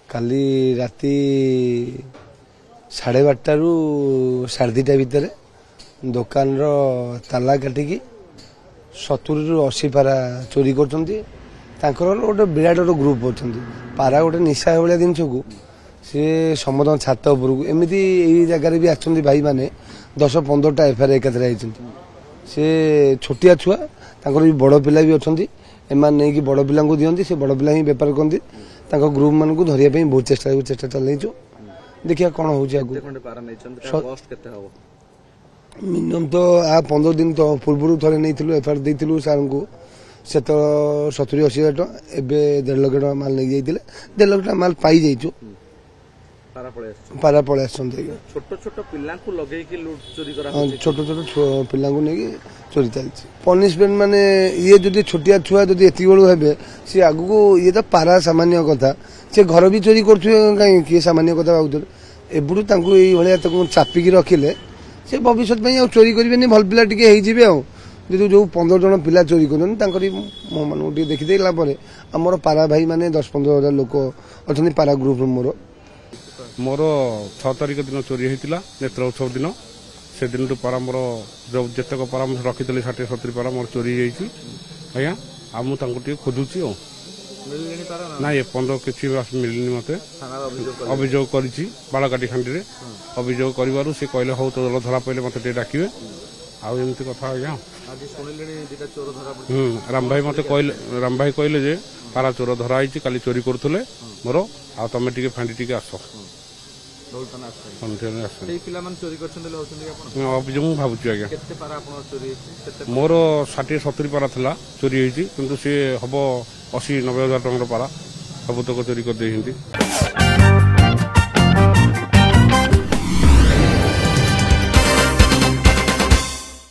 काली राति 12:30 रु 2:30 भितर दुकान ताला काटिकी 70 रु 80 पारा चोरी कर गोटे विराट गोटे ग्रुप अच्छा पारा गोटे निशा भाया जिनस को सी समस्त छात उपरକୁ एमती यही जगार भी आछंती भाई माने 10-15टा एफआईआर एकाथरे आइछंती से छोटिया छुआ तांकर भी बड़ पिला भी अछंती एमान नै कि बड़ पिला को दियंती से बड़ पिला ही व्यापार करती तांको ग्रुप मान को धरिया पे बहुत चेष्टा चलैछु देखिया कोन होउछि आगु मिनिमम तो आ 15 दिन तो पूर्व थरे नहीं एफआईआर देइथिलु सार को से तो 70-80 हजार टका एबे 1.5 लाख टका माल नहीं जाइतिले 1.5 लाख टका माल पाई जाइछु पारा पळे छोट छोट पिला को लगे कि लूट चोरी करा छोट छोट पिला को नहीं चोरी चलछि पनिशमेंट माने ये जदी छोटिया छुआ जदी एति बळु हेबे से आगु को ये तो पारा सामान्य कथा से घर भी चोरी करछु काई कि सामान्य कथा आउतर एबुडु तांको एई भलिया ताको चापी की रखिले से भविष्य में चोरी करेंगे भल पिला टे हो जो 15 जन पिला चोरी कर मो मान देखीदेला आमर पारा भाई माने 10-15 हजार लोक अच्छा पारा ग्रुप मोर 6 तारिख दिन चोरी होता नेत्र उत्सव दिन से दिन पारा मोर जो जितक पारा रखी 60-70 पारा मोर चोरी आज्ञा आ मुझे खोजुची ना ये 15 किसी मिलनी मत अभियोग कर बालकाटी खांडी अभियोग कर कहले हूँ तो धरा पड़े मत डाकिए आमती कथा आज्ञा राम भाई कहले जे पारा चोर धराई काली चोरी करुले मोर आ तमें टे फांडी टे आस अभियोग मुझे भावुँ आज्ञा मोर 60-70 पारा था चोरी होती किंतु सी हम 80-90 हजार टंकार पारा सबतक चोरी कर